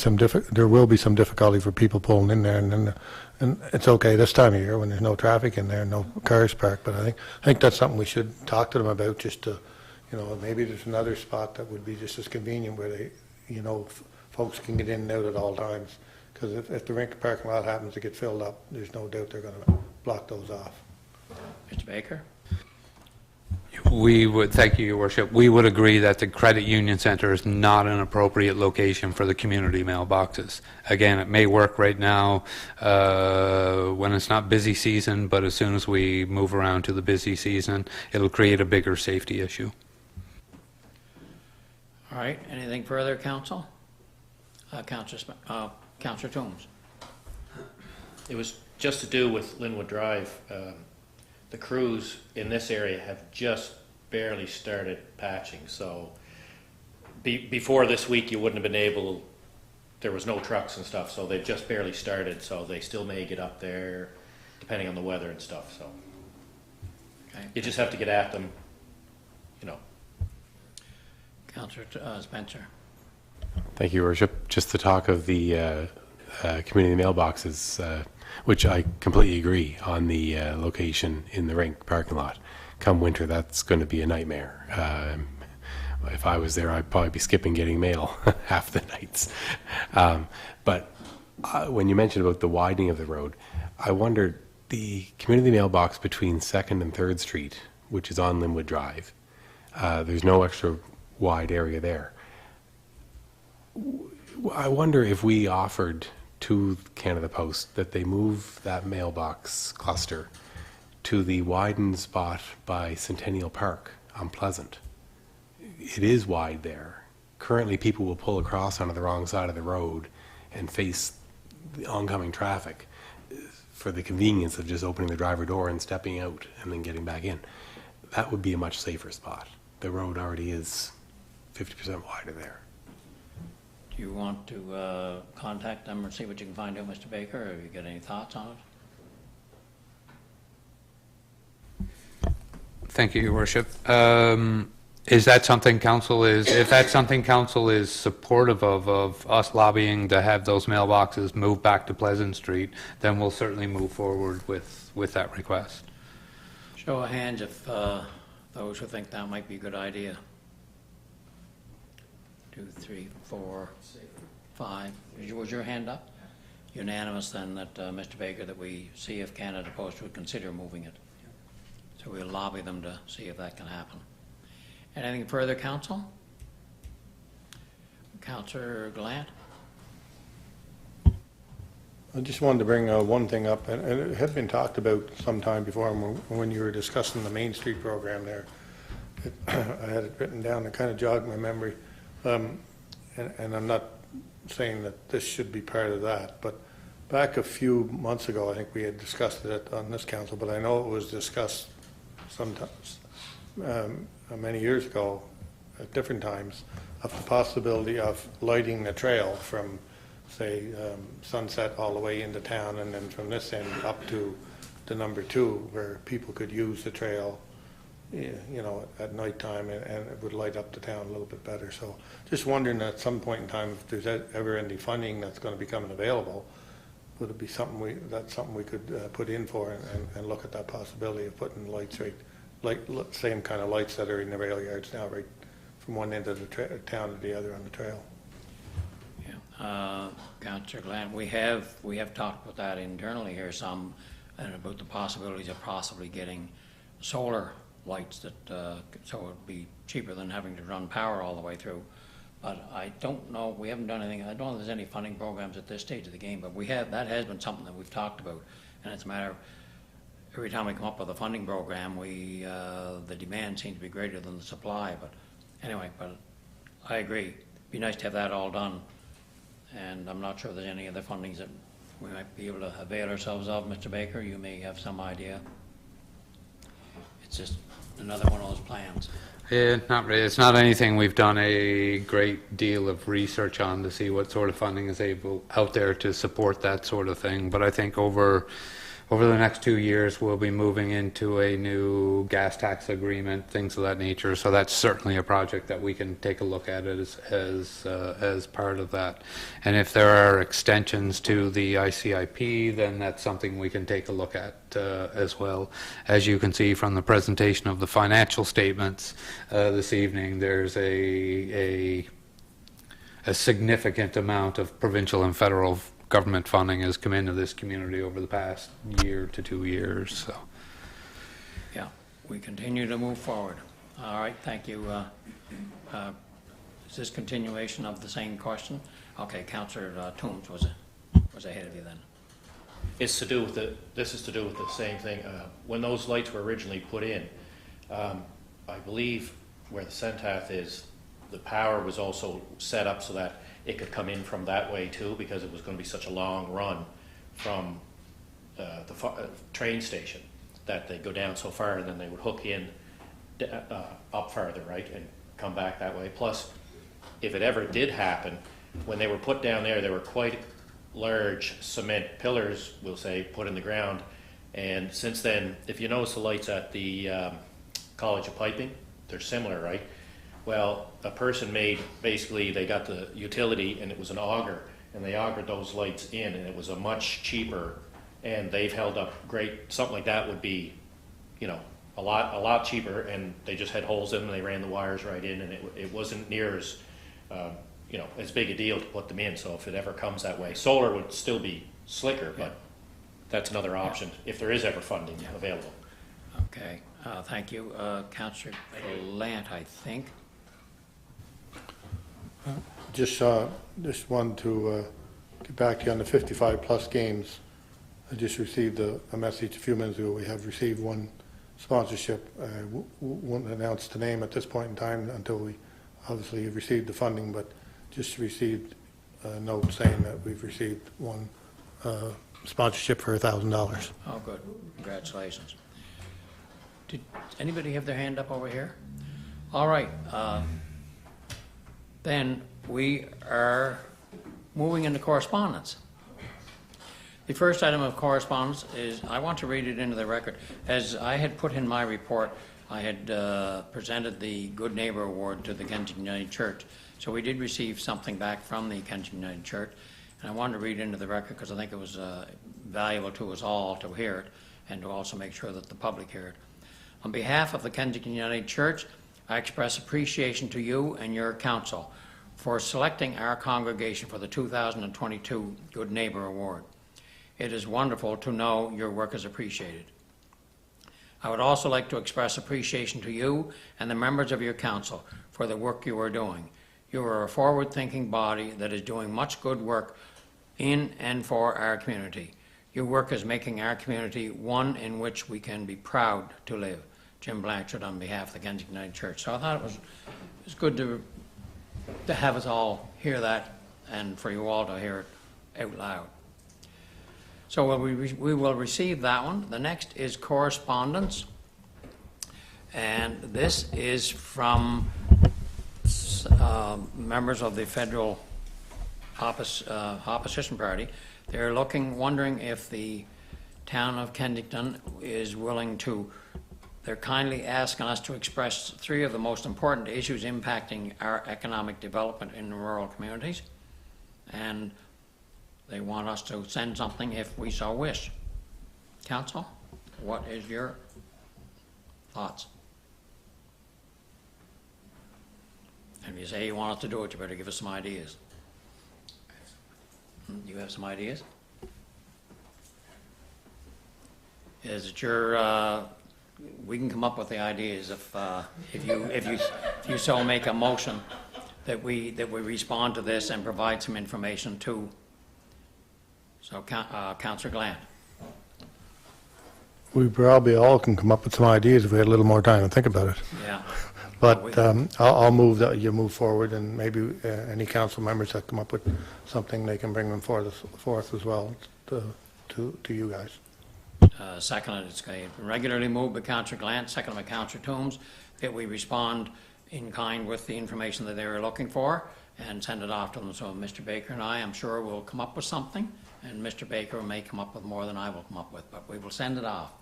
there will be some difficulty for people pulling in there, and it's okay this time of year when there's no traffic in there, no cars parked. But I think that's something we should talk to them about, just to, maybe there's another spot that would be just as convenient where they, folks can get in and out at all times. Because if the rink parking lot happens to get filled up, there's no doubt they're going to block those off. Mr. Baker? We would, thank you, Your Worship. We would agree that the Credit Union Center is not an appropriate location for the community mailboxes. Again, it may work right now when it's not busy season, but as soon as we move around to the busy season, it'll create a bigger safety issue. All right, anything further, Council? Councillor Toombs? It was just to do with Linwood Drive. The crews in this area have just barely started patching, so before this week you wouldn't have been able, there was no trucks and stuff, so they've just barely started, so they still may get up there depending on the weather and stuff, so. Okay. You just have to get at them, Councillor Spencer? Thank you, Your Worship. Just the talk of the community mailboxes, which I completely agree on the location in the rink parking lot. Come winter, that's going to be a nightmare. If I was there, I'd probably be skipping getting mail half the nights. But when you mentioned about the widening of the road, I wondered, the community mailbox between 2nd and 3rd Street, which is on Linwood Drive, there's no extra wide area there. I wonder if we offered to Canada Post that they move that mailbox cluster to the widened spot by Centennial Park on Pleasant. It is wide there. Currently, people will pull across onto the wrong side of the road and face the oncoming traffic for the convenience of just opening the driver door and stepping out and then getting back in. That would be a much safer spot. The road already is 50% wider there. Do you want to contact them or see what you can find out, Mr. Baker, or have you got any thoughts on it? Thank you, Your Worship. Is that something council is, if that's something council is supportive of us lobbying to have those mailboxes moved back to Pleasant Street, then we'll certainly move forward with that request. Show of hands if those who think that might be a good idea. 2, 3, 4, 5. Was your hand up? Unanimous then that, Mr. Baker, that we see if Canada Post would consider moving it. So we'll lobby them to see if that can happen. Anything further, Council? Councillor Gallant? I just wanted to bring one thing up, and it had been talked about some time before when you were discussing the Main Street program there. I had it written down and kind of jogged my memory. And I'm not saying that this should be part of that, but back a few months ago, I think we had discussed it on this council, but I know it was discussed sometimes, many years ago at different times, of the possibility of lighting the trail from, say, Sunset all the way into town, and then from this end up to the number 2, where people could use the trail at nighttime, and it would light up the town a little bit better. So just wondering at some point in time if there's ever any funding that's going to be coming available, would it be something that's something we could put in for and look at that possibility of putting lights same kind of lights that are in the rail yards now, right from one end of the town to the other on the trail. Yeah, Councillor Glenn, we have talked about that internally here some, and about the possibilities of possibly getting solar lights that so it would be cheaper than having to run power all the way through. But I don't know, we haven't done anything, I don't know if there's any funding programs at this stage of the game, but that has been something that we've talked about, and it's a matter of every time we come up with a funding program, the demand seems to be greater than the supply. But anyway, but I agree, it'd be nice to have that all done, and I'm not sure there's any other fundings that we might be able to avail ourselves of. Mr. Baker, you may have some idea. It's just another one of those plans. Not really. It's not anything we've done a great deal of research on to see what sort of funding is out there to support that sort of thing. But I think over over the next 2 years, we'll be moving into a new gas tax agreement, things of that nature. So that's certainly a project that we can take a look at as part of that. And if there are extensions to the ICIP, then that's something we can take a look at as well. As you can see from the presentation of the financial statements this evening, there's a significant amount of provincial and federal government funding has come into this community over the past year to 2 years. So, Yeah, we continue to move forward. All right, thank you. Is this continuation of the same question? Okay, Councillor Toombs was ahead of you then. It's to do with this is to do with the same thing. When those lights were originally put in, I believe where the Centath is, the power was also set up so that it could come in from that way too, because it was going to be such a long run from the train station that they go down so far and then they would hook in up farther, right, and come back that way. Plus, if it ever did happen, when they were put down there, they were quite large cement pillars, we'll say, put in the ground. And since then, if you notice the lights at the College of Piping, they're similar, right? Well, a person made, basically, they got the utility and it was an auger, and they augered those lights in, and it was a much cheaper, and they've held up great. Something like that would be, you know, a lot cheaper, and they just had holes in them and they ran the wires right in, and it wasn't near as, you know, as big a deal to put them in. So if it ever comes that way, solar would still be slicker, but that's another option if there is ever funding available. Okay, thank you. Councillor Lant, I think. Just wanted to get back to you on the 55-plus games. I just received a message a few minutes ago. We have received one sponsorship. I won't announce the name at this point in time until we obviously have received the funding, but just received a note saying that we've received one sponsorship for $1,000. Oh, good. Congratulations. Did anybody have their hand up over here? All right. Then we are moving into correspondence. The first item of correspondence is, I want to read it into the record. As I had put in my report, I had presented the Good Neighbor Award to the Kensington United Church. So we did receive something back from the Kensington United Church, and I wanted to read it into the record because I think it was valuable to us all to hear it and to also make sure that the public hear it. On behalf of the Kensington United Church, I express appreciation to you and your council for selecting our congregation for the 2022 Good Neighbor Award. It is wonderful to know your work is appreciated. I would also like to express appreciation to you and the members of your council for the work you are doing. You are a forward-thinking body that is doing much good work in and for our community. Your work is making our community one in which we can be proud to live. Jim Blanchard on behalf of the Kensington United Church. So I thought it was good to have us all hear that and for you all to hear it out loud. So we will receive that one. The next is correspondence, and this is from members of the federal opposition party. They're wondering if the town of Kensington is willing to. They're kindly asking us to express 3 of the most important issues impacting our economic development in rural communities, and they want us to send something if we so wish. Council, what is your thoughts? And if you say you want us to do it, you better give us some ideas. Do you have some ideas? Is it your, we can come up with the ideas if you so make a motion that we respond to this and provide some information too. So, Councillor Glant. We probably all can come up with some ideas if we had a little more time to think about it. Yeah. But I'll move that you move forward, and maybe any council members that come up with something, they can bring them forth as well to you guys. Seconded, it's regularly moved by Councillor Glant, seconded by Councillor Toombs, that we respond in kind with the information that they were looking for and send it off to them. So Mr. Baker and I, I'm sure, will come up with something, and Mr. Baker may come up with more than I will come up with, but we will send it off.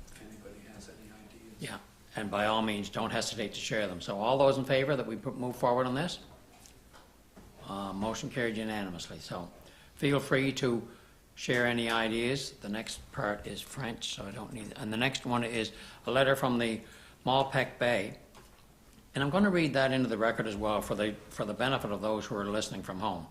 If anybody has any ideas. Yeah, and by all means, don't hesitate to share them. So all those in favor that we move forward on this? Motion carried unanimously. So feel free to share any ideas. The next part is French, so I don't need, and the next one is a letter from the Malpeque Bay. And I'm going to read that into the record as well for the benefit of those who are listening from home.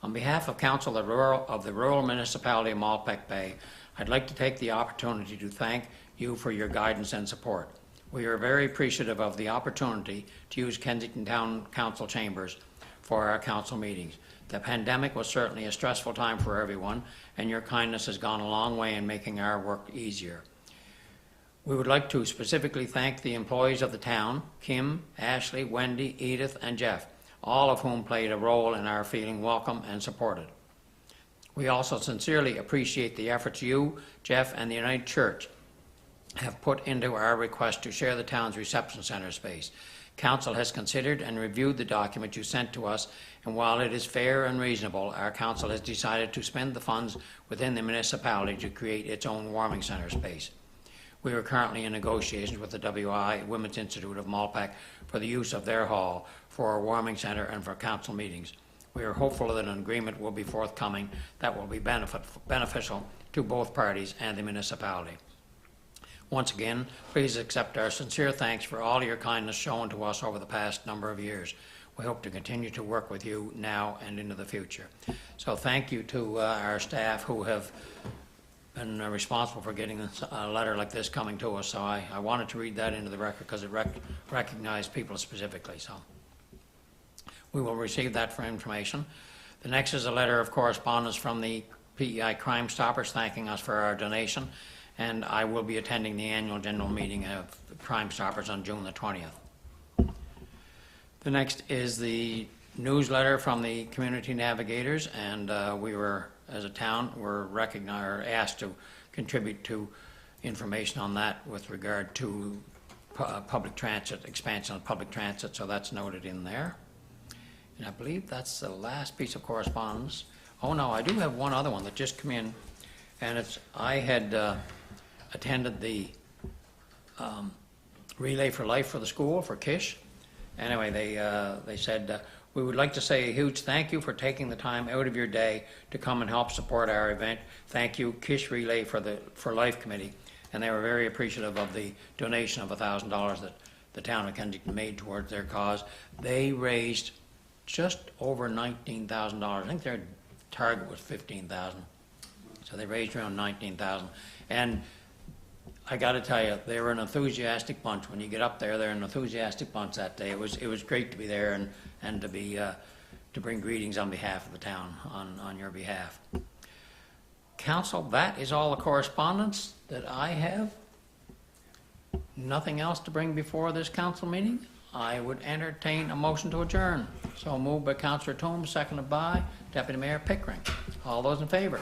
On behalf of Council of the Rural Municipality of Malpeque Bay, I'd like to take the opportunity to thank you for your guidance and support. We are very appreciative of the opportunity to use Kensington Town Council chambers for our council meetings. The pandemic was certainly a stressful time for everyone, and your kindness has gone a long way in making our work easier. We would like to specifically thank the employees of the town, Kim, Ashley, Wendy, Edith, and Jeff, all of whom played a role in our feeling welcome and supported. We also sincerely appreciate the efforts you, Jeff, and the United Church have put into our request to share the town's reception center space. Council has considered and reviewed the document you sent to us, and while it is fair and reasonable, our council has decided to spend the funds within the municipality to create its own warming center space. We are currently in negotiations with the WI Women's Institute of Malpeque for the use of their hall for a warming center and for council meetings. We are hopeful that an agreement will be forthcoming that will be beneficial to both parties and the municipality. Once again, please accept our sincere thanks for all your kindness shown to us over the past number of years. We hope to continue to work with you now and into the future. So thank you to our staff who have been responsible for getting a letter like this coming to us. So I wanted to read that into the record because it recognized people specifically. So we will receive that for information. The next is a letter of correspondence from the PEI Crime Stoppers thanking us for our donation, and I will be attending the annual general meeting of Crime Stoppers on June the 20th. The next is the newsletter from the Community Navigators, and we were, as a town, were recognized or asked to contribute to information on that with regard to public transit, expansion of public transit, so that's noted in there. And I believe that's the last piece of correspondence. Oh no, I do have one other one that just came in, and it's, I had attended the Relay for Life for the school, for KISH. Anyway, they said, we would like to say a huge thank you for taking the time out of your day to come and help support our event. Thank you, KISH Relay for Life Committee. And they were very appreciative of the donation of $1,000 that the town of Kensington made towards their cause. They raised just over $19,000. I think their target was $15,000. So they raised around $19,000. And I got to tell you, they were an enthusiastic bunch. When you get up there, they're an enthusiastic bunch that day. It was great to be there and to be to bring greetings on behalf of the town on your behalf. Council, that is all the correspondence that I have. Nothing else to bring before this council meeting. I would entertain a motion to adjourn. So moved by Councillor Toombs, seconded by Deputy Mayor Pickering. All those in favor?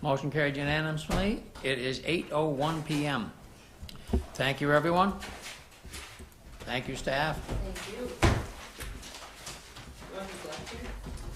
Motion carried unanimously. It is 8:01 p.m. Thank you, everyone. Thank you, staff. Thank you.